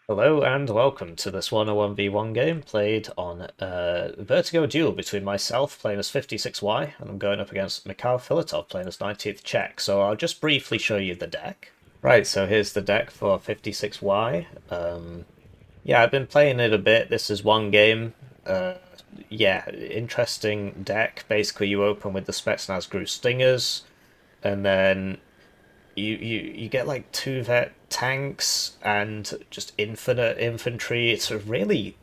Hello and welcome to this 101v1 game played on Vertigo Duel between myself playing as 56Y and I'm going up against MikhailFilitov playing as 19th Czech. So I'll just briefly show you the deck. Right, so here's the deck for 56Y. Yeah, I've been playing it a bit. This is one game. Yeah, interesting deck. Basically, you open with the Spetsnaz Gru Stingers, and then you get like two vet tanks and just infinite infantry. It's a really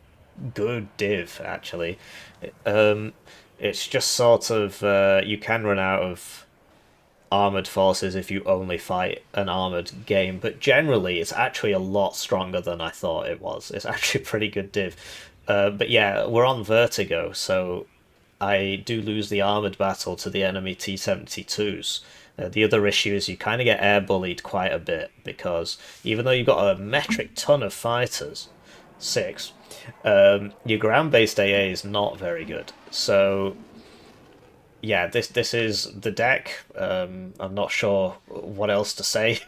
good div actually. Um, it's just sort of you can run out of armored forces if you only fight an armored game, but generally it's actually a lot stronger than I thought it was. It's actually a pretty good div. But yeah, we're on Vertigo, so I do lose the armored battle to the enemy T-72s. The other issue is you kind of get air bullied quite a bit because even though you've got a metric ton of fighters, six, your ground-based AA is not very good. So yeah, this is the deck. I'm not sure what else to say.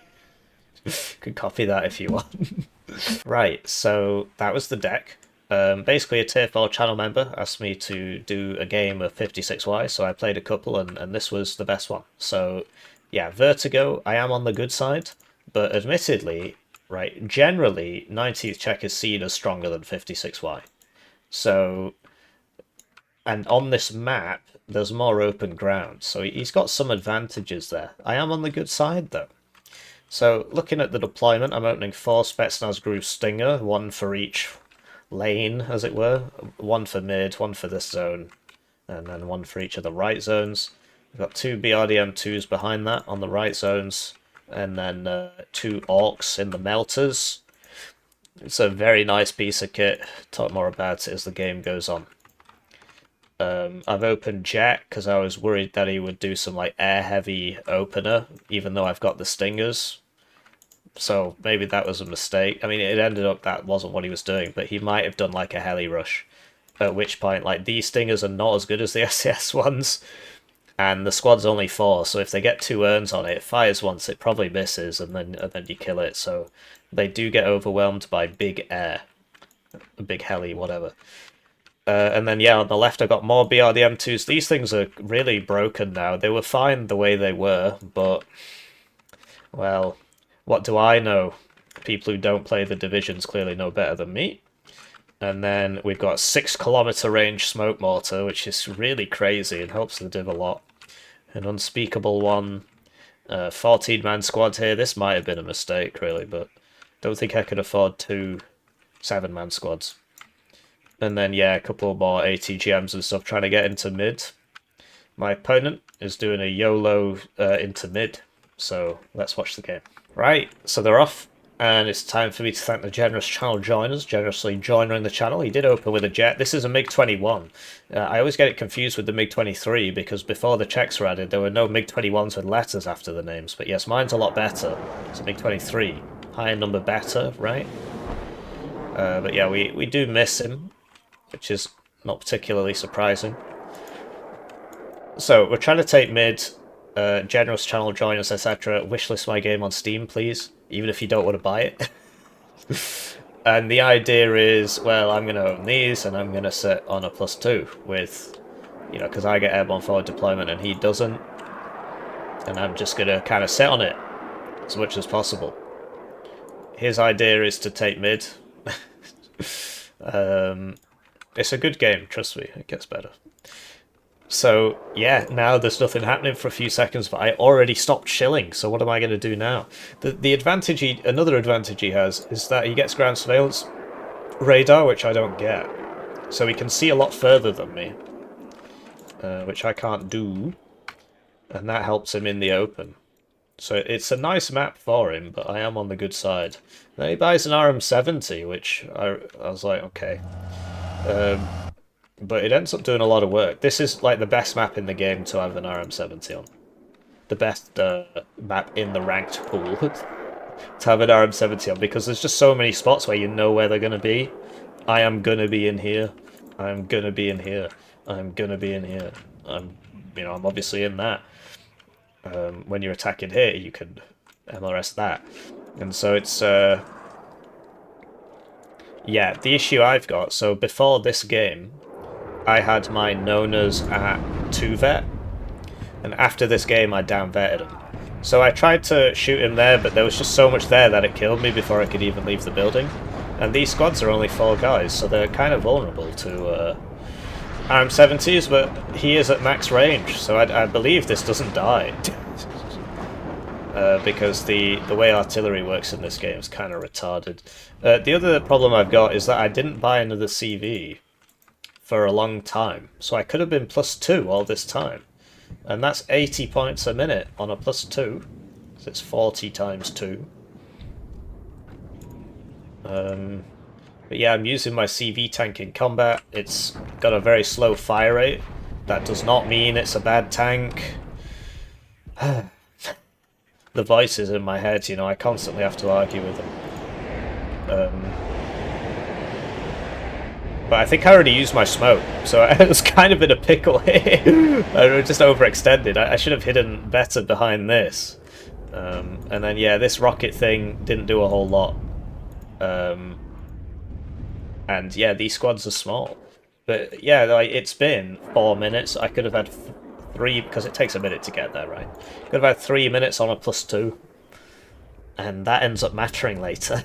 Could copy that if you want. Right, so that was the deck. Basically, a Tier 4 channel member asked me to do a game of 56Y, so I played a couple, and this was the best one. So, yeah, Vertigo, I am on the good side, but admittedly, right, generally, 19th Czech is seen as stronger than 56Y. So, and on this map, there's more open ground, so he's got some advantages there. I am on the good side, though. So, looking at the deployment, I'm opening 4 Spetsnaz Gru Stinger, one for each lane, as it were. One for mid, one for this zone, and then one for each of the right zones. We've got 2 BRDM2s behind that on the right zones, and then 2 Orcs in the melters. It's a very nice piece of kit. Talk more about it as the game goes on. I've opened Jack because I was worried that he would do some like air heavy opener, even though I've got the Stingers. So maybe that was a mistake. I mean, it ended up that wasn't what he was doing, but he might have done like a heli rush. At which point, like, these Stingers are not as good as the SS ones, and the squad's only 4, so if they get 2 urns on it, it fires once, it probably misses, and then you kill it. So they do get overwhelmed by big air, big heli, whatever. And then yeah, on the left I got more BRDM2s. These things are really broken now. They were fine the way they were, but well, what do I know? People who don't play the divisions clearly know better than me. And then we've got 6 kilometer range smoke mortar, which is really crazy and helps the div a lot. An unspeakable one. 14-man squad here. This might have been a mistake, really, but don't think I could afford 2 7-man squads. And then, yeah, a couple more ATGMs and stuff trying to get into mid. My opponent is doing a YOLO into mid, so let's watch the game. Right, so they're off, and it's time for me to thank the generous channel joiners, generously joining the channel. He did open with a jet. This is a MiG-21. I always get it confused with the MiG-23, because before the Czechs were added, there were no MiG-21s with letters after the names. But yes, mine's a lot better. It's a MiG-23. Higher number better, right? But yeah, we do miss him, which is not particularly surprising. So, we're trying to take mid, generous channel joiners, etc. Wishlist my game on Steam, please, even if you don't want to buy it. And the idea is, well, I'm going to own these, and I'm going to sit on a +2 with, you know, because I get airborne forward deployment and he doesn't. And I'm just going to kind of sit on it as much as possible. His idea is to take mid. It's a good game, trust me, it gets better. So, yeah, now there's nothing happening for a few seconds, but I already stopped shilling, so what am I going to do now? The advantage another advantage he has is that he gets ground surveillance radar, which I don't get. So he can see a lot further than me, which I can't do, and that helps him in the open. So it's a nice map for him, but I am on the good side. Then he buys an RM70, which I was like, okay. But it ends up doing a lot of work. This is like the best map in the game to have an RM70 on. The best map in the ranked pool to have an RM70 on, because there's just so many spots where you know where they're going to be. I am going to be in here. I'm going to be in here. I'm going to be in here. I'm obviously in that. When you're attacking here, you can MRS that. And so it's Yeah, the issue I've got, so before this game, I had my Nonas at 2 vet, and after this game I down vetted him. So I tried to shoot him there, but there was just so much there that it killed me before I could even leave the building. And these squads are only 4 guys, so they're kind of vulnerable to RM70s, but he is at max range, so I believe this doesn't die. Because the way artillery works in this game is kind of retarded. The other problem I've got is that I didn't buy another CV for a long time, so I could have been +2 all this time. And that's 80 points a minute on a +2, so it's 40 times 2. But yeah, I'm using my CV tank in combat. It's got a very slow fire rate. That does not mean it's a bad tank. The voices in my head, you know, I constantly have to argue with them. But I think I already used my smoke, so I was kind of in a pickle here. I just overextended. I should have hidden better behind this. And then, yeah, this rocket thing didn't do a whole lot. And, yeah, these squads are small. But, yeah, like, it's been 4 minutes. I could have had 3, because it takes a minute to get there, right? Could have had 3 minutes on a +2. And that ends up mattering later.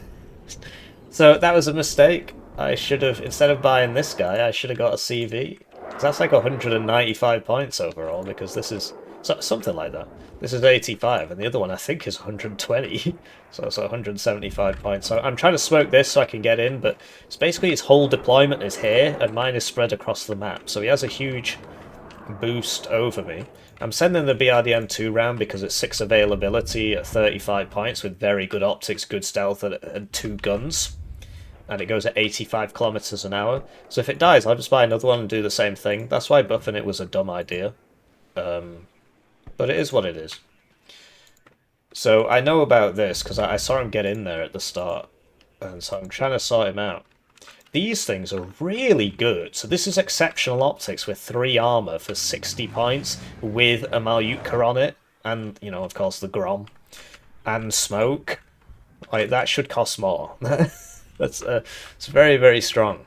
So that was a mistake. I should have, instead of buying this guy, I should have got a CV. Because that's like 195 points overall, because this is something like that. This is 85, and the other one I think is 120. So it's 175 points. So I'm trying to smoke this so I can get in, but it's basically his whole deployment is here, and mine is spread across the map. So he has a huge boost over me. I'm sending the BRDM2 round because it's 6 availability at 35 points with very good optics, good stealth, and 2 guns. And it goes at 85 kilometers an hour. So if it dies, I'll just buy another one and do the same thing. That's why buffing it was a dumb idea. But it is what it is. So I know about this because I saw him get in there at the start. And so I'm trying to sort him out. These things are really good. So this is exceptional optics with 3 armor for 60 points with a Malyutka on it. And, you know, of course, the Grom. And smoke. Like, that should cost more. That's it's very, very strong.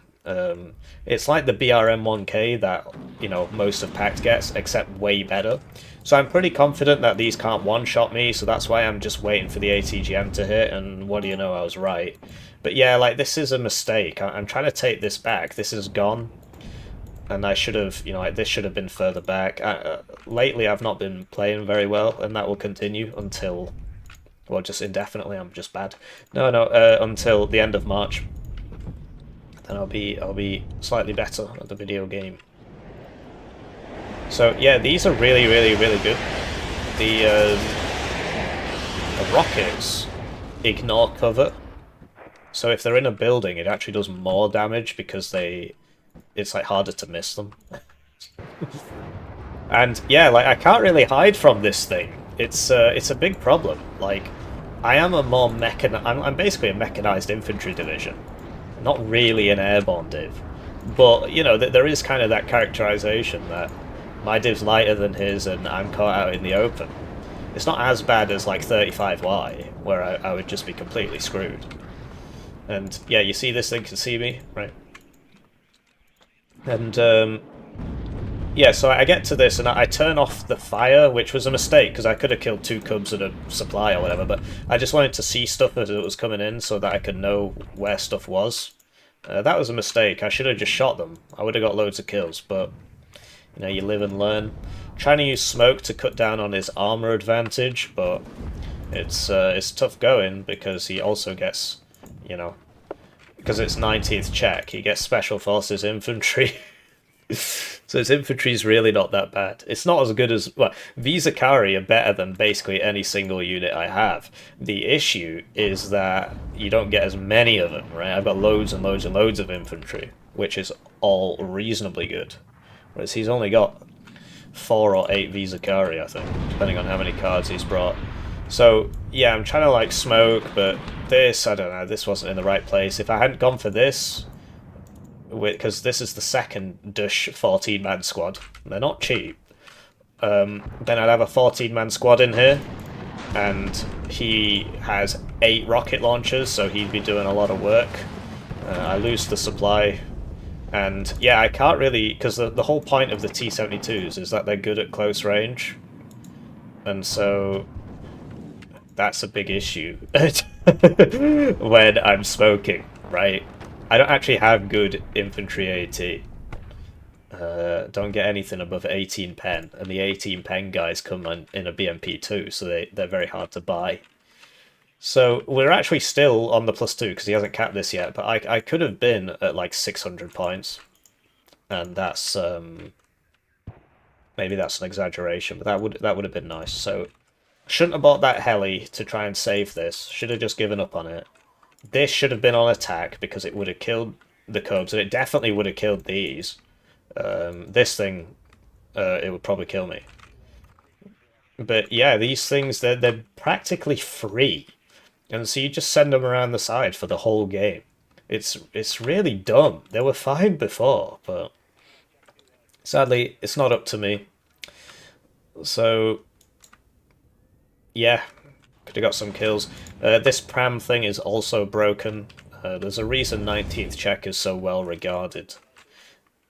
It's like the BRM1K that, you know, most of Pact gets, except way better. So I'm pretty confident that these can't one-shot me, so that's why I'm just waiting for the ATGM to hit, and what do you know, I was right. But yeah, like, this is a mistake. I'm trying to take this back. This is gone. And I should have, you know, like, this should have been further back. Lately, I've not been playing very well, and that will continue until... well, just indefinitely. I'm just bad. No, until the end of March. Then I'll be slightly better at the video game. So yeah, these are really, really, really good. The rockets ignore cover. So if they're in a building, it actually does more damage because it's like harder to miss them. And yeah, like, I can't really hide from this thing. It's a big problem. Like, I am I'm basically a mechanized infantry division, not really an airborne div. But you know, there is kind of that characterization that my div's lighter than his, and I'm caught out in the open. It's not as bad as like 35Y, where I would just be completely screwed. And yeah, you see this thing can see me, right? And yeah, so I get to this and I turn off the fire, which was a mistake because I could have killed 2 cubs and a supply or whatever, but I just wanted to see stuff as it was coming in so that I could know where stuff was. That was a mistake. I should have just shot them. I would have got loads of kills, but you know, you live and learn. Trying to use smoke to cut down on his armor advantage, but it's tough going because he also gets, you know, because it's 19th Czech, he gets Special Forces infantry. So his infantry's really not that bad. It's not as good as... well, Visakari are better than basically any single unit I have. The issue is that you don't get as many of them, right? I've got loads and loads and loads of infantry, which is all reasonably good. Whereas he's only got 4 or 8 Visakari, I think, depending on how many cards he's brought. So, yeah, I'm trying to, like, smoke, but this, I don't know, this wasn't in the right place. If I hadn't gone for this... because this is the second Dush 14-man squad. They're not cheap. Then I'd have a 14-man squad in here, and he has 8 rocket launchers, so he'd be doing a lot of work. I lose the supply, and yeah, I can't really, because the whole point of the T-72s is that they're good at close range, and so that's a big issue when I'm smoking, right? I don't actually have good infantry AT. Don't get anything above 18 pen, and the 18 pen guys come in a BMP too, so they're very hard to buy. So we're actually still on the +2 because he hasn't capped this yet, but I could have been at like 600 points, and that's maybe that's an exaggeration, but that would have been nice. So shouldn't have bought that heli to try and save this. Should have just given up on it. This should have been on attack because it would have killed the Cubs, and it definitely would have killed these. This thing, it would probably kill me. But yeah, these things, they're practically free. And so you just send them around the side for the whole game. It's really dumb. They were fine before, but sadly, it's not up to me. So, yeah, could have got some kills. This pram thing is also broken. There's a reason 19th Czech is so well regarded.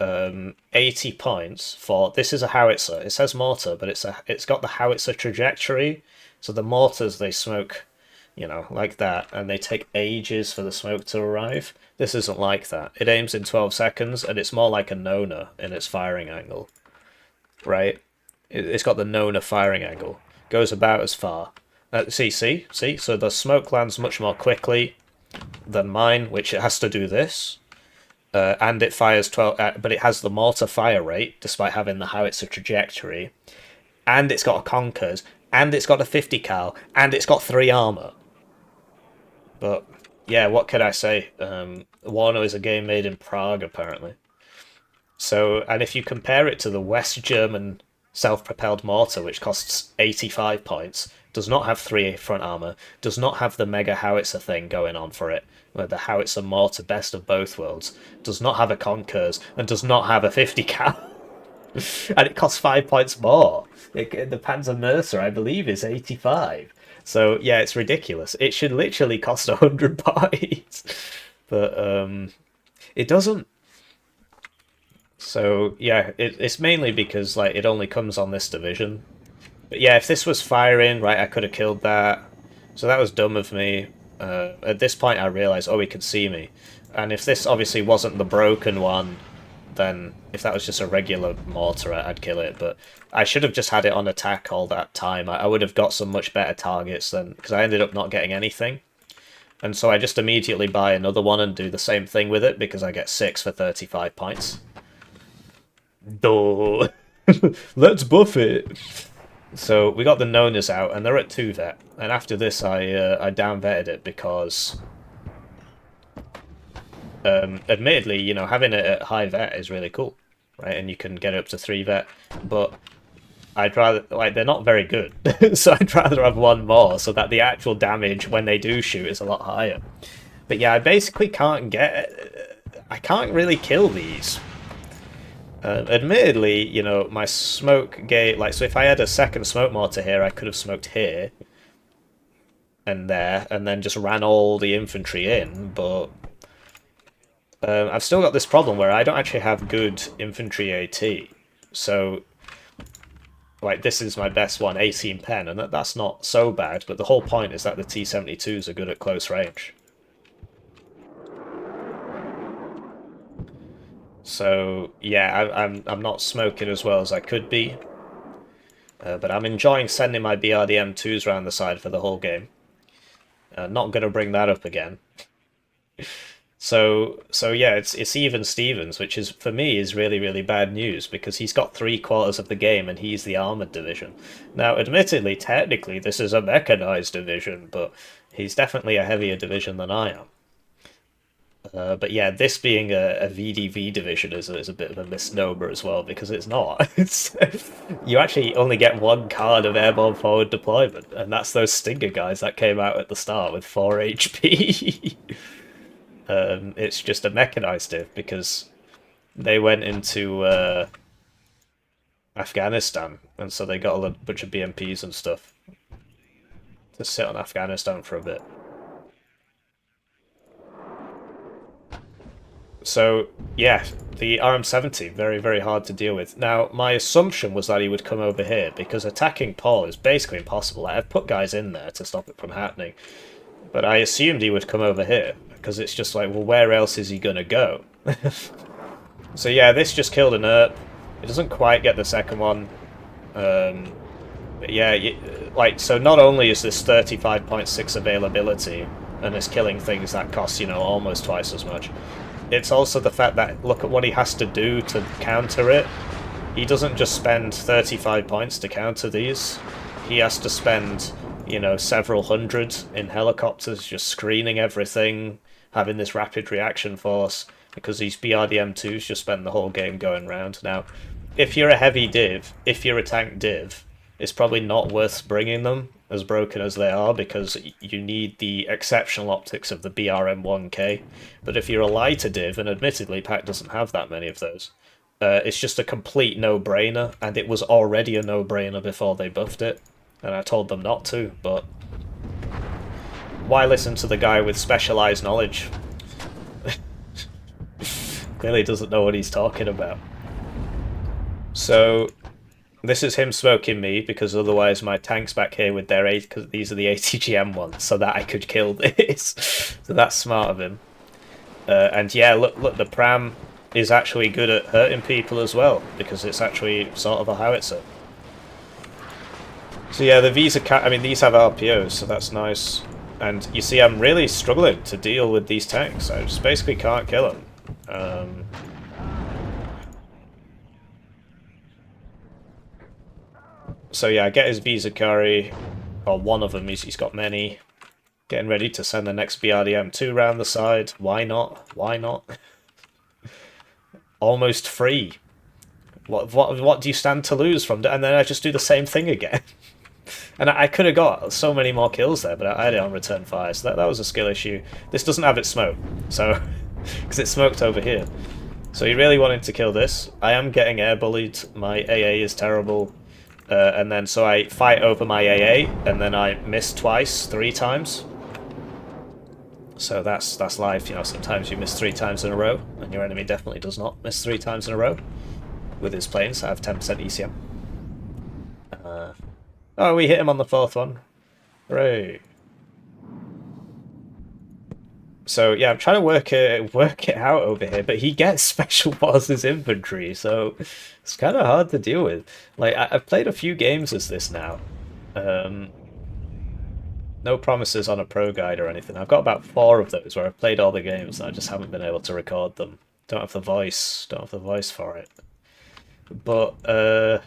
80 points for this is a howitzer. It says mortar, but it's got the howitzer trajectory. So the mortars, they smoke, you know, like that, and they take ages for the smoke to arrive. This isn't like that. It aims in 12 seconds, and it's more like a Nona in its firing angle, right? It's got the Nona firing angle. Goes about as far. See. So the smoke lands much more quickly than mine, which it has to do this. And it fires 12, but it has the mortar fire rate, despite having the howitzer trajectory. And it's got a Conkers, and it's got a 50 cal, and it's got 3 armor. But, yeah, what can I say? Warno is a game made in Prague, apparently. So, and if you compare it to the West German self-propelled mortar, which costs 85 points, does not have 3 front armor, does not have the mega howitzer thing going on for it, where the howitzer mortar best of both worlds, does not have a Conkers, and does not have a 50 cal. And it costs 5 points more. The Panzer Mercer, I believe, is 85. So, yeah, it's ridiculous. It should literally cost 100 points. But, it doesn't. So, yeah, it's mainly because, like, it only comes on this division. But yeah, if this was firing, right, I could have killed that. So that was dumb of me. At this point I realised, oh, he could see me. And if this obviously wasn't the broken one, then if that was just a regular mortar, I'd kill it. But I should have just had it on attack all that time. I would have got some much better targets then, because I ended up not getting anything. And so I just immediately buy another one and do the same thing with it, because I get 6 for 35 points. Duh. Let's buff it. So we got the Nonas out, and they're at 2 vet. And after this, I down vetted it because, admittedly, you know, having it at high vet is really cool, right? And you can get it up to 3 vet. But I'd rather, like, they're not very good, so I'd rather have one more so that the actual damage when they do shoot is a lot higher. But yeah, I basically can't I can't really kill these. Admittedly, you know, my smoke gate, like, so if I had a second smoke mortar here, I could have smoked here and there, and then just ran all the infantry in, but I've still got this problem where I don't actually have good infantry AT, so, like, this is my best one, 18 pen, and that's not so bad, but the whole point is that the T-72s are good at close range. So yeah, I'm not smoking as well as I could be, but I'm enjoying sending my BRDM2s around the side for the whole game. Not gonna bring that up again. So yeah, it's even Stevens, which is for me is really bad news because he's got 3/4 of the game and he's the armored division. Now, admittedly, technically this is a mechanized division, but he's definitely a heavier division than I am. But yeah, this being a VDV division is a bit of a misnomer as well, because it's not. You actually only get 1 card of airborne forward deployment, and that's those Stinger guys that came out at the start with 4 HP. It's just a mechanized div, because they went into Afghanistan, and so they got a bunch of BMPs and stuff to sit on Afghanistan for a bit. So, yeah, the RM70, very, very hard to deal with. Now, my assumption was that he would come over here, because attacking Paul is basically impossible. I've put guys in there to stop it from happening, but I assumed he would come over here, because it's just like, well, where else is he going to go? So yeah, this just killed an ERP. It doesn't quite get the second one. But yeah, like, so not only is this 35.6 availability, and is killing things that cost, you know, almost twice as much, it's also the fact that, look at what he has to do to counter it. He doesn't just spend 35 points to counter these. He has to spend, you know, several hundred in helicopters just screening everything, having this rapid reaction force, because these BRDM2s just spend the whole game going round. Now, if you're a heavy div, if you're a tank div, it's probably not worth bringing them, as broken as they are, because you need the exceptional optics of the BRM1K. But if you're a lighter div, and admittedly Pack doesn't have that many of those, it's just a complete no-brainer, and it was already a no-brainer before they buffed it, and I told them not to, but why listen to the guy with specialised knowledge? Clearly doesn't know what he's talking about. So this is him smoking me, because otherwise my tank's back here with their 8, because these are the ATGM ones, so that I could kill this. So that's smart of him. And yeah, look, the Pram is actually good at hurting people as well, because it's actually sort of a howitzer. So yeah, the Visa, I mean, these have RPOs, so that's nice. And you see, I'm really struggling to deal with these tanks. I just basically can't kill them. So yeah, I get his Vizakari, or one of them, he's got many. Getting ready to send the next BRDM2 round the side. Why not? Why not? Almost free. What do you stand to lose from? And then I just do the same thing again. And I could have got so many more kills there, but I had it on return fire, so that was a skill issue. This doesn't have its smoke, so because it's smoked over here. So he really wanted to kill this. I am getting air bullied. My AA is terrible. And then so I fight over my AA, and then I miss twice, 3 times. So that's life, you know, sometimes you miss 3 times in a row, and your enemy definitely does not miss 3 times in a row. With his planes, I have 10% ECM. Oh, we hit him on the 4th one. Hooray. So yeah, I'm trying to work it out over here, but he gets Special Forces infantry, so it's kind of hard to deal with. Like, I've played a few games as this now. No promises on a pro guide or anything. I've got about 4 of those where I've played all the games and I just haven't been able to record them. Don't have the voice for it. But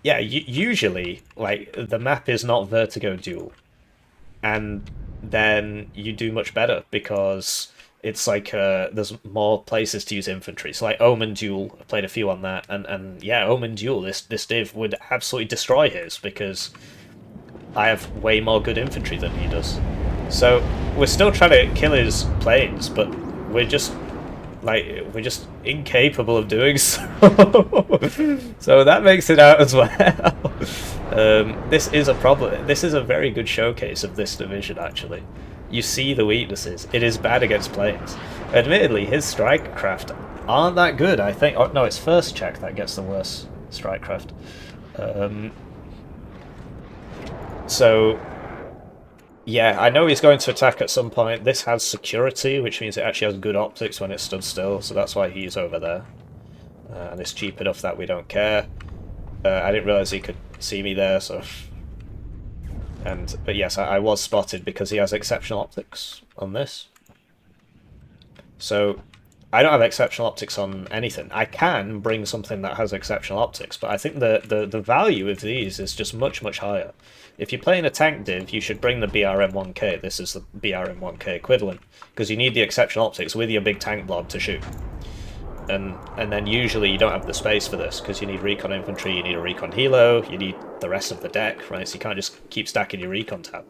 yeah, usually, like, the map is not Vertigo Duel, and then you do much better, because it's like there's more places to use infantry. So like Omen Duel, I played a few on that, and yeah, Omen Duel, this div would absolutely destroy his, because I have way more good infantry than he does. So we're still trying to kill his planes, but we're just incapable of doing so. So that makes it out as well. This is a problem. This is a very good showcase of this division, actually. You see the weaknesses. It is bad against planes. Admittedly, his strike craft aren't that good, I think. Oh, no, it's first check that gets the worst strike craft. So yeah, I know he's going to attack at some point. This has security, which means it actually has good optics when it stood still, so that's why he's over there. And it's cheap enough that we don't care. I didn't realise he could see me there, so... But yes, I was spotted because he has exceptional optics on this. So, I don't have exceptional optics on anything. I can bring something that has exceptional optics, but I think the value of these is just much, much higher. If you're playing a tank div, you should bring the BRM1K. This is the BRM1K equivalent, because you need the exceptional optics with your big tank blob to shoot. And then usually you don't have the space for this, because you need recon infantry, you need a recon helo, you need the rest of the deck, right? So you can't just keep stacking your recon tab.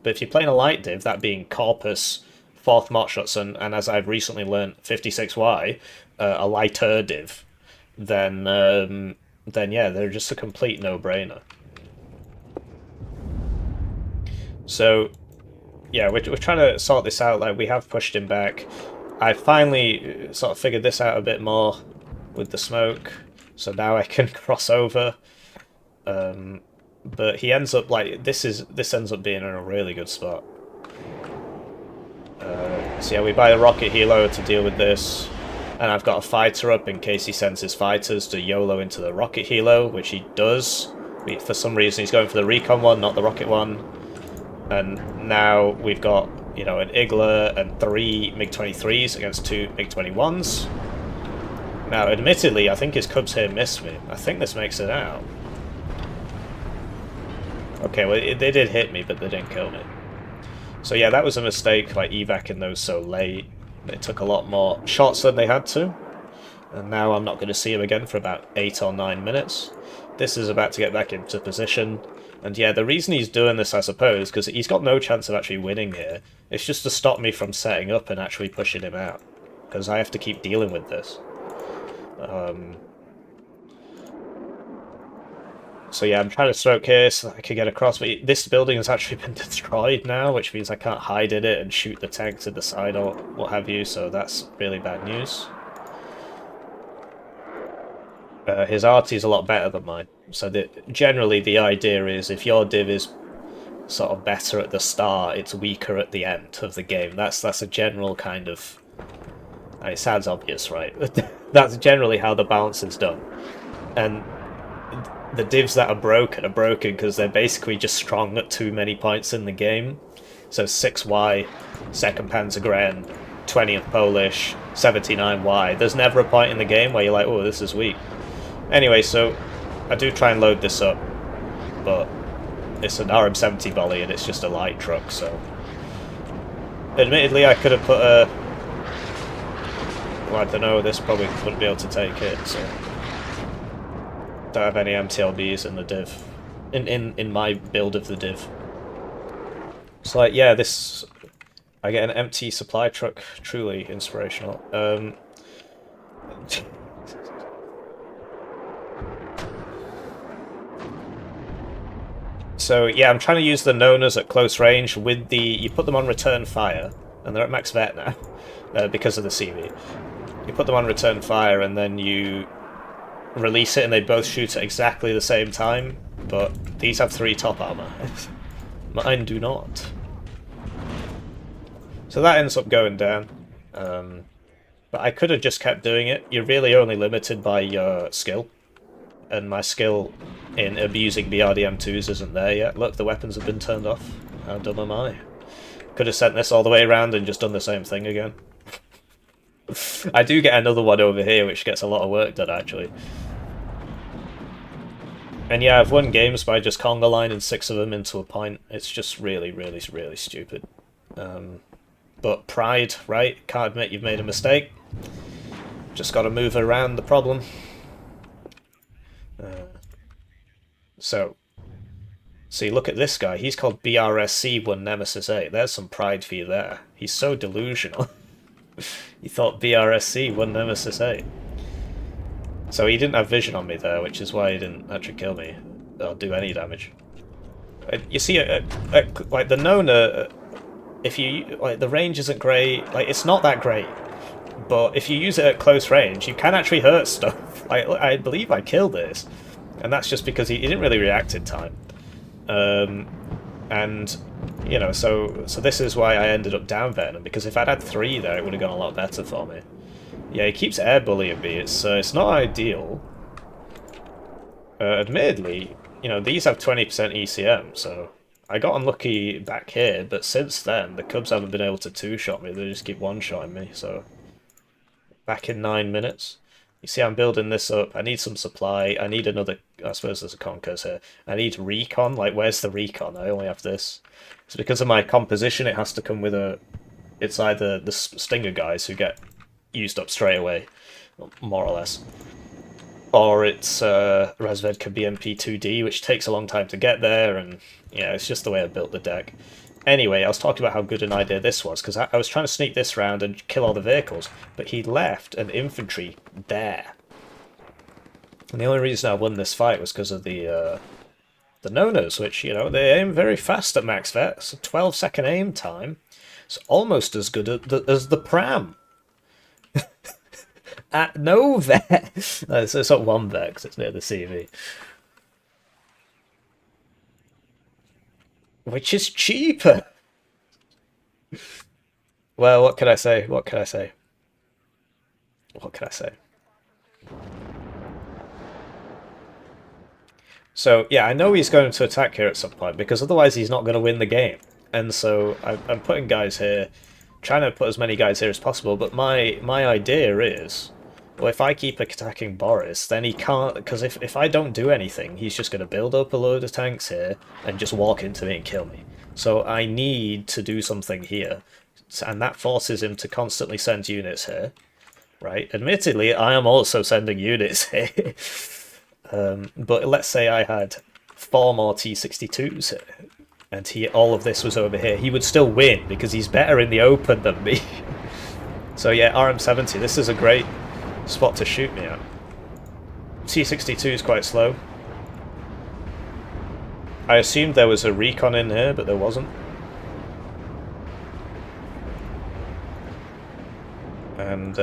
But if you're playing a light div, that being Corpus, 4th Mott shots, and as I've recently learned, 56Y, a lighter div, then yeah, they're just a complete no-brainer. So yeah, we're trying to sort this out. Like, we have pushed him back. I finally sort of figured this out a bit more with the smoke, so now I can cross over. But he ends up like this ends up being in a really good spot. So yeah, we buy a rocket helo to deal with this, and I've got a fighter up in case he sends his fighters to YOLO into the rocket helo, which he does. For some reason, he's going for the recon one, not the rocket one. And now we've got, you know, an Igla and 3 MiG-23s against 2 MiG-21s. Now, admittedly, I think his Cubs here missed me. I think this makes it out. Okay, well, they did hit me, but they didn't kill me. So yeah, that was a mistake, like evacing those so late. They took a lot more shots than they had to. And now I'm not going to see him again for about 8 or 9 minutes. This is about to get back into position. And yeah, the reason he's doing this, I suppose, because he's got no chance of actually winning here. It's just to stop me from setting up and actually pushing him out. Because I have to keep dealing with this. So yeah, I'm trying to stroke here so that I can get across, but this building has actually been destroyed now, which means I can't hide in it and shoot the tank to the side or what have you, so that's really bad news. His ARTY is a lot better than mine, so generally the idea is if your div is sort of better at the start, it's weaker at the end of the game. That's a general kind of... And it sounds obvious, right? That's generally how the balance is done. And the divs that are broken because they're basically just strong at too many points in the game. So 6Y, 2nd Panzergren, 20th Polish, 79Y. There's never a point in the game where you're like, oh, this is weak. Anyway, so I do try and load this up, but it's an RM70 volley and it's just a light truck, so... Admittedly, I could have put a... Well, I don't know, this probably wouldn't be able to take it, so... Don't have any MTLBs in the div. In my build of the div. It's like, yeah, this... I get an empty supply truck. Truly inspirational. So, yeah, I'm trying to use the Nonas at close range with the... You put them on return fire, and they're at max vet now, because of the CV. You put them on return fire, and then you release it, and they both shoot at exactly the same time, but these have 3 top armor. Mine do not. So that ends up going down. But I could have just kept doing it. You're really only limited by your skill. And my skill in abusing BRDM2s isn't there yet. Look, the weapons have been turned off. How dumb am I? Could have sent this all the way around and just done the same thing again. I do get another one over here, which gets a lot of work done, actually. And yeah, I've won games by just conga lining 6 of them into a point. It's just really, really, really stupid. But pride, right? Can't admit you've made a mistake. Just got to move around the problem. So, see, look at this guy. He's called BRSC 1 Nemesis 8. There's some pride for you there. He's so delusional. He thought BRSC 1 Nemesis 8. So he didn't have vision on me there, which is why he didn't actually kill me or do any damage. You see, like the Nona, if you like, the range isn't great. Like, it's not that great, but if you use it at close range, you can actually hurt stuff. I believe I killed this, and that's just because he didn't really react in time. And you know, so this is why I ended up down Venom, because if I'd had 3 there, it would have gone a lot better for me. Yeah, he keeps air bullying me. It's not ideal. Admittedly, you know, these have 20% ECM, so I got unlucky back here, but since then, the Cubs haven't been able to 2-shot me, they just keep 1-shotting me, so... Back in 9 minutes. You see, I'm building this up, I need some supply, I need another... I suppose there's a Conkers here. I need recon, like, where's the recon? I only have this. It's because of my composition, it has to come with a... It's either the Stinger guys who get used up straight away, more or less. Or it's Razvedka BMP2D, which takes a long time to get there, and yeah, it's just the way I built the deck. Anyway, I was talking about how good an idea this was, because I was trying to sneak this round and kill all the vehicles, but he left an infantry there. And the only reason I won this fight was because of the the no-nos, which, you know, they aim very fast at max vet. It's a 12-second aim time. It's almost as good as the Pram. At no vet. It's at 1 vet because it's near the CV. Which is cheaper. Well, what can I say? What can I say? What can I say? So, yeah, I know he's going to attack here at some point, because otherwise he's not going to win the game. And so I'm putting guys here, trying to put as many guys here as possible, but my idea is, well, if I keep attacking Boris, then he can't, because if I don't do anything, he's just going to build up a load of tanks here and just walk into me and kill me. So I need to do something here, and that forces him to constantly send units here, right? Admittedly, I am also sending units here. But let's say I had 4 more T-62s here, and all of this was over here. He would still win, because he's better in the open than me. So yeah, RM-70, this is a great spot to shoot me at. T-62 is quite slow. I assumed there was a recon in here, but there wasn't. And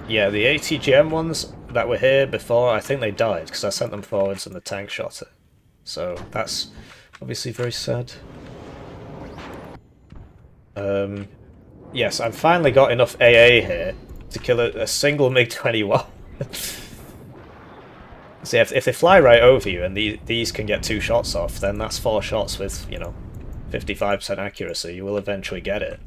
yeah, the ATGM ones that were here before, I think they died because I sent them forwards and the tank shot it. So that's obviously very sad. Yes, I've finally got enough AA here to kill a single MiG-21. See, if they fly right over you and these can get 2 shots off, then that's 4 shots with, you know, 55% accuracy. You will eventually get it.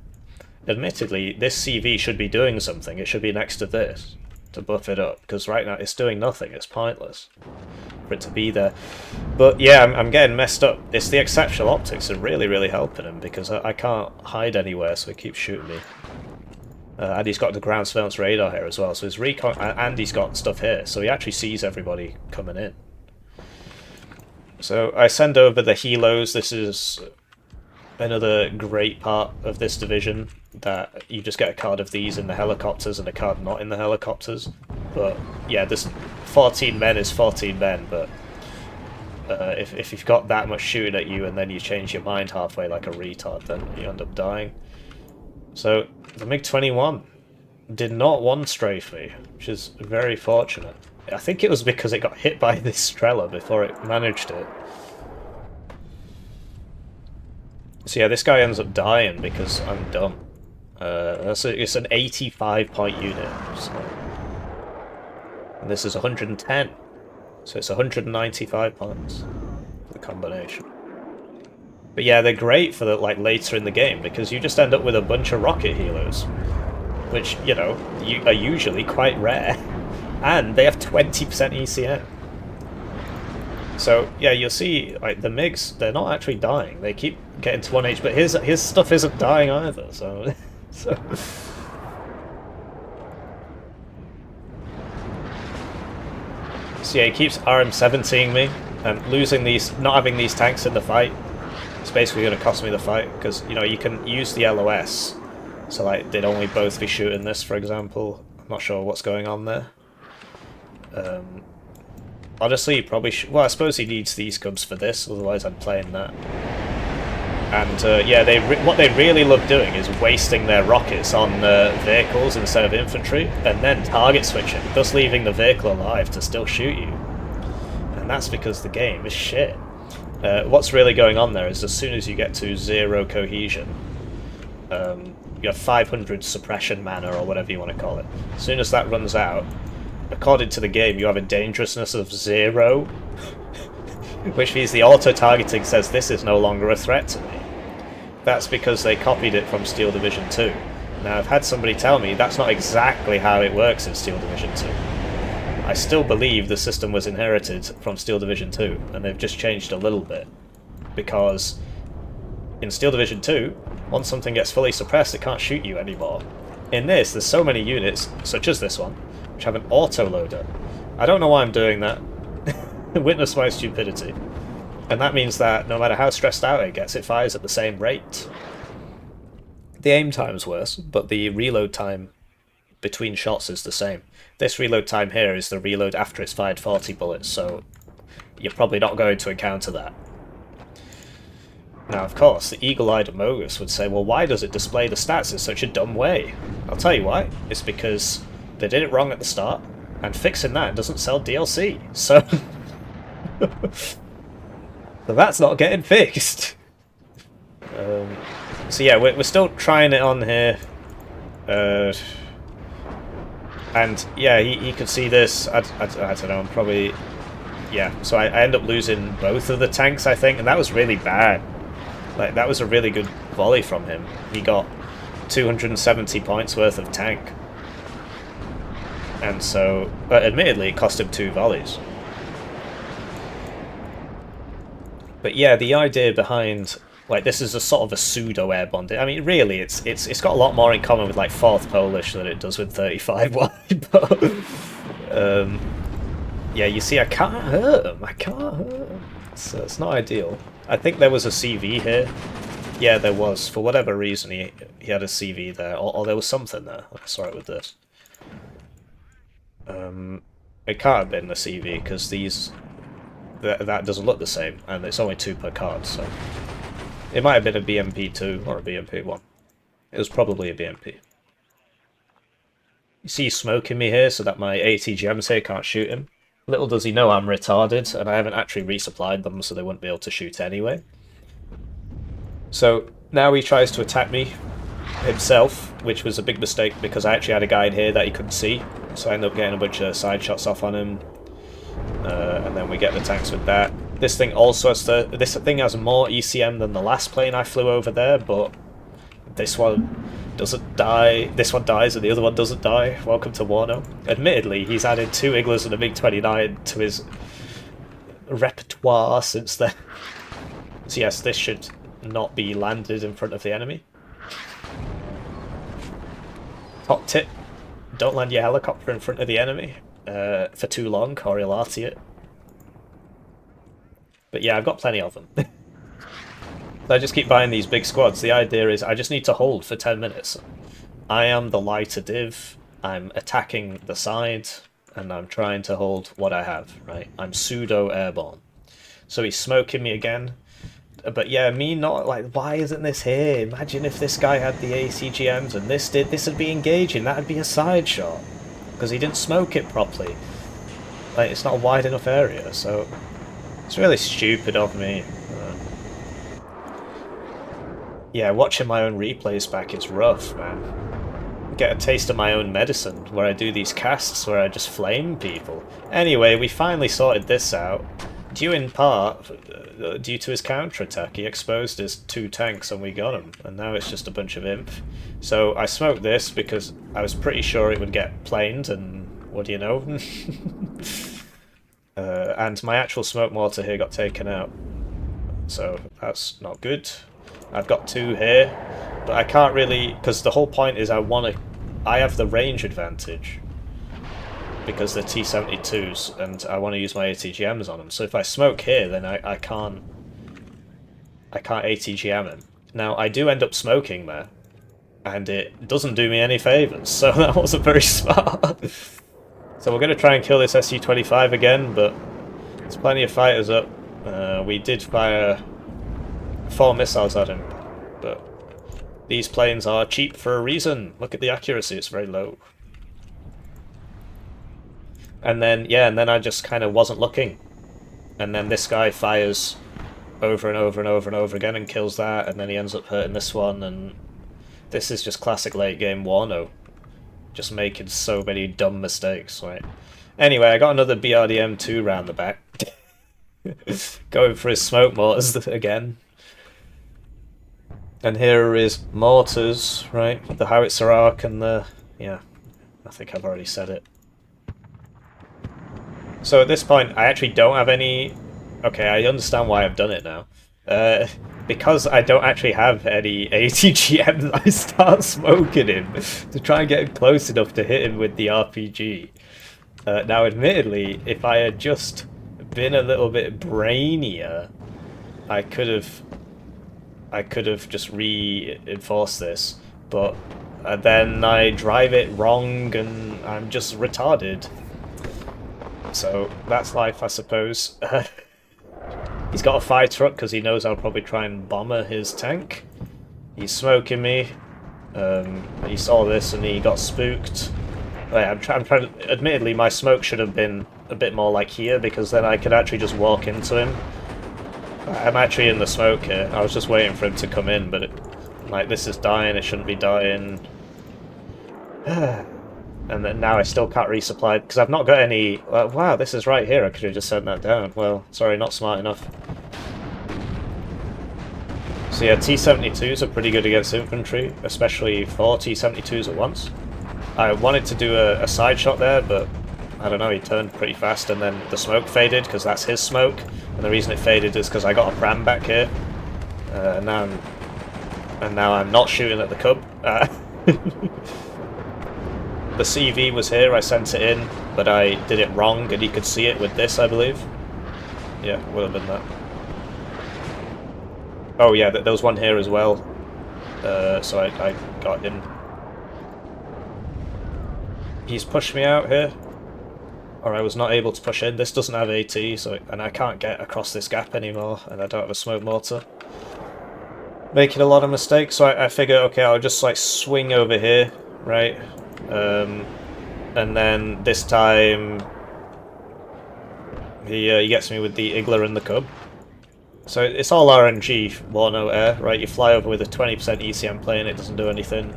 Admittedly, this CV should be doing something. It should be next to this to buff it up, because right now it's doing nothing. It's pointless for it to be there. But yeah, I'm getting messed up. It's the exceptional optics that are really helping him, because I can't hide anywhere, so he keeps shooting me. And he's got the ground surveillance radar here as well, so his recon, and he's got stuff here, so he actually sees everybody coming in. So I send over the helos. This is another great part of this division, that you just get a card of these in the helicopters and a card not in the helicopters. But yeah, this 14 men is 14 men, but if you've got that much shooting at you and then you change your mind halfway like a retard, then you end up dying. So the MiG-21 did not one-strafe me, which is very fortunate. I think it was because it got hit by this Strela before it managed it. So yeah, this guy ends up dying because I'm dumb. It's an 85-point unit. So. And this is 110. So it's 195 points for the combination. But yeah, they're great for the, like, later in the game, because you just end up with a bunch of rocket healers, which, you know, are usually quite rare. And they have 20% ECM. So yeah, you'll see, like, the MiGs, they're not actually dying. They keep getting to 1H, but his stuff isn't dying either, so... so yeah, he keeps RM-17ing me, and losing these, not having these tanks in the fight, it's basically going to cost me the fight, because, you know, you can use the LOS, so, like, they'd only both be shooting this, for example. I'm not sure what's going on there. Honestly, he probably should... Well, I suppose he needs these cubs for this, otherwise I'm playing that. And, yeah, what they really love doing is wasting their rockets on vehicles instead of infantry, and then target switching, thus leaving the vehicle alive to still shoot you. And that's because the game is shit. What's really going on there is, as soon as you get to 0 cohesion, you have 500 suppression mana, or whatever you want to call it. As soon as that runs out, according to the game, you have a dangerousness of 0, which means the auto-targeting says this is no longer a threat to me. That's because they copied it from Steel Division 2. Now, I've had somebody tell me that's not exactly how it works in Steel Division 2. I still believe the system was inherited from Steel Division 2, and they've just changed a little bit. Because in Steel Division 2, once something gets fully suppressed, it can't shoot you anymore. In this, there's so many units, such as this one, which have an auto-loader. I don't know why I'm doing that. Witness my stupidity. And that means that no matter how stressed out it gets, it fires at the same rate. The aim time's worse, but the reload time between shots is the same. This reload time here is the reload after it's fired 40 bullets, so you're probably not going to encounter that. Now, of course, the eagle-eyed Amogus would say, well, why does it display the stats in such a dumb way? I'll tell you why. It's because they did it wrong at the start, and fixing that doesn't sell DLC. So, so that's not getting fixed. So yeah, we're still trying it on here. And yeah, he could see this. I don't know, I'm probably... Yeah, so I end up losing both of the tanks, I think, and that was really bad. Like, that was a really good volley from him. He got 270 points worth of tank. And so, but admittedly, it cost him 2 volleys. But yeah, the idea behind, like, this is a sort of a pseudo airborne. I mean, really, it's got a lot more in common with like 4th Polish than it does with 35Y. But yeah, you see, I can't hurt him. I can't hurt him. So it's not ideal. I think there was a CV here. Yeah, there was. For whatever reason, he had a CV there, or there was something there. I saw it with this. It can't have been a CV because these that doesn't look the same, and it's only 2 per card. So it might have been a BMP2 or a BMP1. It was probably a BMP. You see, he's smoking me here so that my ATGMs here can't shoot him. Little does he know I'm retarded, and I haven't actually resupplied them, so they wouldn't be able to shoot anyway. So now he tries to attack me himself, which was a big mistake because I actually had a guy in here that he couldn't see, so I ended up getting a bunch of side shots off on him, and then we get the tanks with that. This thing also has this thing has more ECM than the last plane I flew over there, but this one doesn't die. This one dies and the other one doesn't die. Welcome to Warno. Admittedly, he's added 2 Iglas and a MiG-29 to his repertoire since then. So yes, this should not be landed in front of the enemy. Top tip, don't land your helicopter in front of the enemy for too long, or he'll ARTY it. But yeah, I've got plenty of them. So I just keep buying these big squads. The idea is I just need to hold for 10 minutes. I am the lighter div, I'm attacking the side, and I'm trying to hold what I have, right? I'm pseudo-airborne. So he's smoking me again. But yeah, me not, like, why isn't this here? Imagine if this guy had the ACGMs and this would be engaging, that would be a side shot. Because he didn't smoke it properly. Like, it's not a wide enough area, so it's really stupid of me. Yeah, watching my own replays back is rough, man. I get a taste of my own medicine, where I do these casts where I just flame people. Anyway, we finally sorted this out. Due in part, due to his counterattack, he exposed his 2 tanks and we got him. And now it's just a bunch of imp. So I smoked this because I was pretty sure it would get planed, and what do you know? And my actual smoke mortar here got taken out. So that's not good. I've got 2 here, but I can't really, because the whole point is I have the range advantage because they're T-72s and I want to use my ATGMs on them. So if I smoke here, then I can't ATGM him. Now I do end up smoking there, and it doesn't do me any favours, so that wasn't very smart. So we're going to try and kill this Su-25 again, but there's plenty of fighters up. We did fire 4 missiles at him, but these planes are cheap for a reason. Look at the accuracy, it's very low. And then, yeah, and then I just kind of wasn't looking. And then this guy fires over and over and over and over again and kills that, and then he ends up hurting this one, and this is just classic late game Warno. Just making so many dumb mistakes, right? Anyway, I got another BRDM-2 round the back. Going for his smoke mortars again. And here are his mortars, right? The howitzer arc and the... yeah, I think I've already said it. So at this point, I actually don't have any... okay, I understand why I've done it now. Because I don't actually have any ATGM, I start smoking him to try and get him close enough to hit him with the RPG. Now, admittedly, if I had just been a little bit brainier, I could have just reinforced this, but then I drive it wrong and I'm just retarded. So that's life, I suppose. He's got a fire truck because he knows I'll probably try and bomber his tank. He's smoking me. He saw this and he got spooked. Wait, I'm trying to... Admittedly, my smoke should have been a bit more like here, because then I could actually just walk into him. I'm actually in the smoke here. I was just waiting for him to come in, but like, this is dying, it shouldn't be dying. And then now I still can't resupply, because I've not got any... wow, this is right here, I could have just sent that down. Well, sorry, not smart enough. So yeah, T-72s are pretty good against infantry, especially 4 T-72s at once. I wanted to do a side shot there, but I don't know, he turned pretty fast and then the smoke faded, because that's his smoke. And the reason it faded is because I got a pram back here. And now I'm not shooting at the cub. The CV was here, I sent it in, but I did it wrong, and he could see it with this, I believe. Yeah, would have been that. Oh yeah, there was one here as well. So I got him. He's pushed me out here, or I was not able to push in. This doesn't have AT, and I can't get across this gap anymore, and I don't have a smoke mortar. Making a lot of mistakes, so I figure, okay, I'll just like swing over here, right? And then this time he gets me with the Igler and the Cub. So it's all RNG, Warno air, right? You fly over with a 20% ECM plane, it doesn't do anything.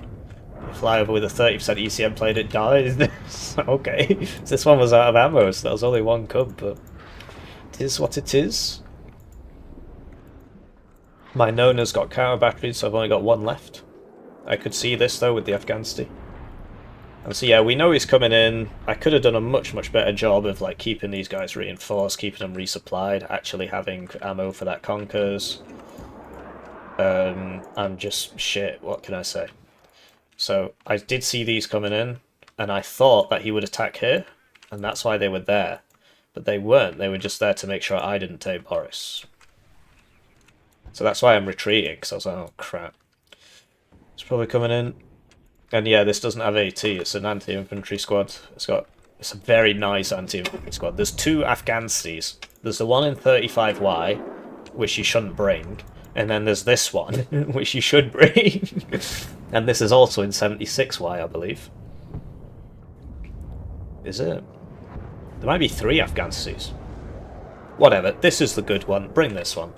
You fly over with a 30% ECM plane, it dies. Okay, this one was out of ammo, so that was only one Cub, but it is what it is. My Nona's got counter batteries, so I've only got one left. I could see this though with the Afghanistan. And so yeah, we know he's coming in. I could have done a much better job of like keeping these guys reinforced, keeping them resupplied, actually having ammo for that Conkers. I'm just shit, what can I say? So I did see these coming in, and I thought that he would attack here, and that's why they were there. But they weren't, they were just there to make sure I didn't take Boris. So that's why I'm retreating, because I was like, oh crap. It's probably coming in. And yeah, this doesn't have AT, it's an anti-infantry squad. It's a very nice anti-infantry squad. There's two Afghansties. There's the one in 35Y, which you shouldn't bring, and then there's this one, which you should bring. And this is also in 76Y, I believe. Is it? There might be 3 Afghansties. Whatever, this is the good one. Bring this one.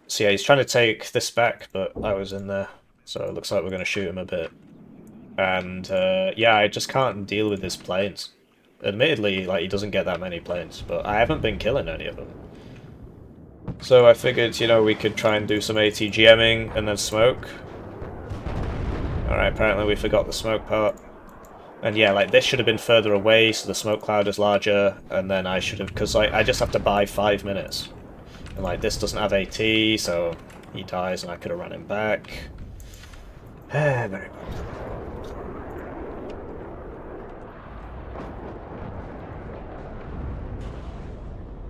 So yeah, he's trying to take this back, but I was in there. So it looks like we're going to shoot him a bit. And yeah, I just can't deal with his planes. Admittedly, like, he doesn't get that many planes, but I haven't been killing any of them. So I figured, you know, we could try and do some ATGMing and then smoke. Alright, apparently we forgot the smoke part. And yeah, like, this should have been further away, so the smoke cloud is larger, and then I should have... Because, like, I just have to buy 5 minutes. And, like, this doesn't have AT, so he dies and I could have run him back. Very bad.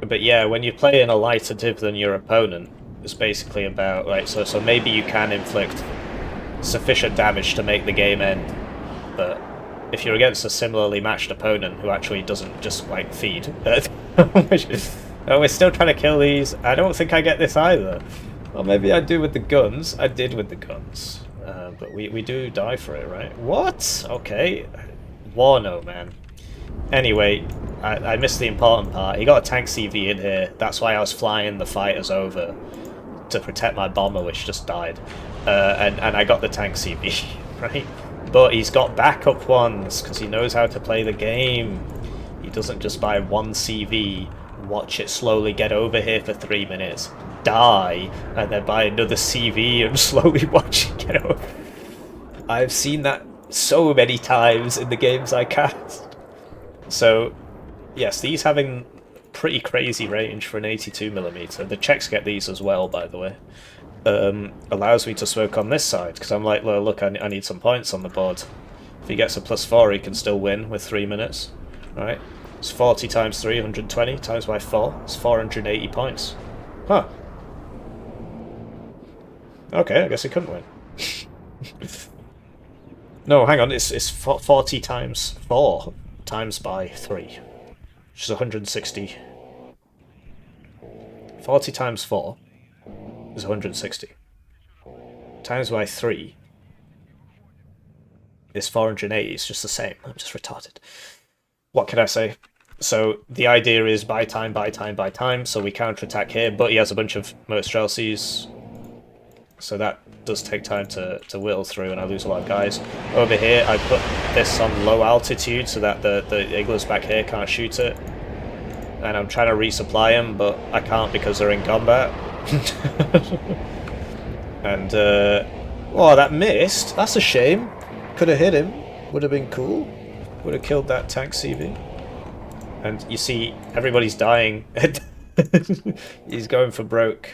But yeah, when you play in a lighter div than your opponent, it's basically about, right, so maybe you can inflict sufficient damage to make the game end, but if you're against a similarly matched opponent who actually doesn't just, like, feed, oh, we're still trying to kill these. I don't think I get this either. Well, maybe I do with the guns. I did with the guns. But we do die for it, right? What? Okay. Warno, man. Anyway, I missed the important part. He got a tank CV in here. That's why I was flying the fighters over to protect my bomber, which just died. And I got the tank CV, right? But he's got backup ones, because he knows how to play the game. He doesn't just buy one CV, watch it slowly get over here for 3 minutes, die, and then buy another CV and slowly watch it get over. I've seen that so many times in the games I cast. So, yes, these having pretty crazy range for an 82mm. The Czechs get these as well, by the way. Allows me to smoke on this side, because I'm like, well, look, I need some points on the board. If he gets a +4, he can still win with 3 minutes. Right? It's 40 times 3, 120 times by 4. It's 480 points. Huh. Okay, I guess he couldn't win. No, hang on, it's 40 times 4 times by 3, which is 160. 40 times 4 is 160. Times by 3 is 480. It's just the same. I'm just retarded. What can I say? So the idea is buy time, buy time, buy time. So we counterattack here, but he has a bunch of Mostrelsies. So that does take time to whittle through, and I lose a lot of guys. Over here, I put this on low altitude so that the igloos back here can't shoot it. And I'm trying to resupply them, but I can't because they're in combat. And, oh, that missed. That's a shame. Could have hit him. Would have been cool. Would have killed that tank CV. And you see, everybody's dying. He's going for broke.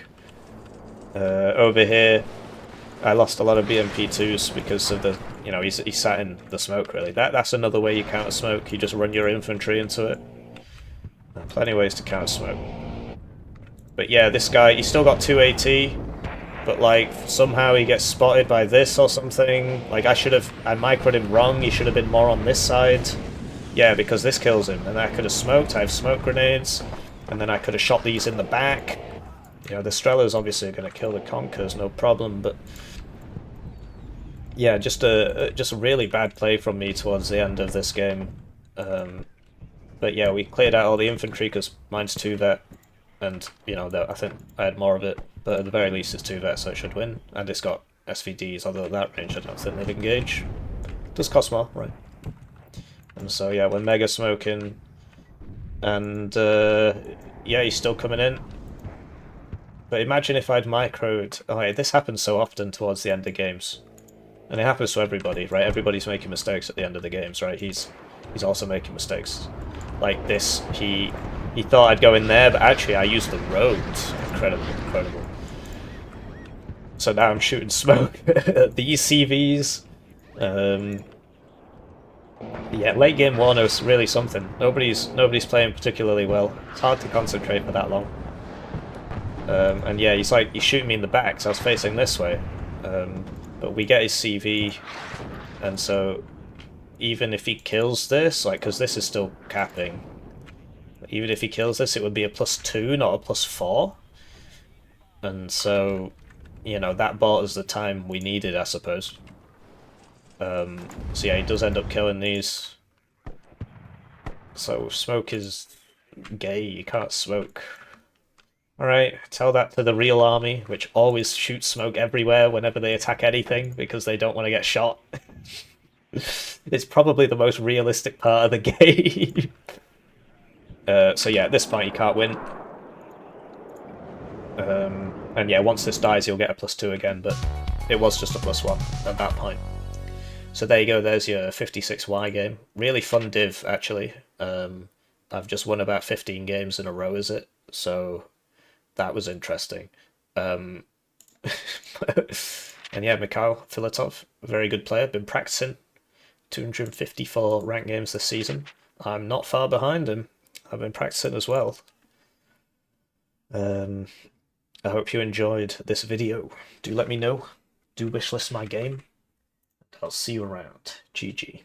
Over here, I lost a lot of BMP2s because of the, you know, he sat in the smoke, really. That's another way you counter smoke. You just run your infantry into it. Plenty of ways to counter smoke. But yeah, this guy, he's still got 2 AT, but like, somehow he gets spotted by this or something. Like, I microed him wrong, he should have been more on this side. Yeah, because this kills him, and I could have smoked, I have smoke grenades, and then I could have shot these in the back. You know, the Strella's obviously going to kill the Conkers, no problem, but yeah, just a really bad play from me towards the end of this game. But yeah, we cleared out all the infantry because mine's 2-vet, and you know, I think I had more of it, but at the very least it's 2-vet, so it should win. And it's got SVDs, although at that range I don't think they'd engage. Does cost more, right? And so yeah, we're mega smoking, and yeah, he's still coming in. But imagine if I'd microed... Oh, this happens so often towards the end of games. And it happens to everybody, right? Everybody's making mistakes at the end of the games, right? He's also making mistakes. Like this, he thought I'd go in there, but actually I used the roads. Incredible, incredible. So now I'm shooting smoke at these CVs. Yeah, late game Warno's really something. Nobody's playing particularly well. It's hard to concentrate for that long. And yeah, he's shooting me in the back, so I was facing this way. But we get his CV, and so even if he kills this, like, because this is still capping, even if he kills this, it would be a +2, not a +4. And so, you know, that bought us the time we needed, I suppose. So yeah, he does end up killing these. So smoke is gay, you can't smoke. Alright, tell that to the real army, which always shoots smoke everywhere whenever they attack anything, because they don't want to get shot. It's probably the most realistic part of the game. So yeah, at this point you can't win. And yeah, once this dies you'll get a +2 again, but it was just a +1 at that point. So there you go, there's your 56Y game. Really fun div, actually. I've just won about 15 games in a row, is it? So that was interesting. And yeah, MikhailFilitov, a very good player, been practicing. 254 ranked games this season. I'm not far behind him. I've been practicing as well. I hope you enjoyed this video. Do let me know. Do wishlist my game. I'll see you around. GG.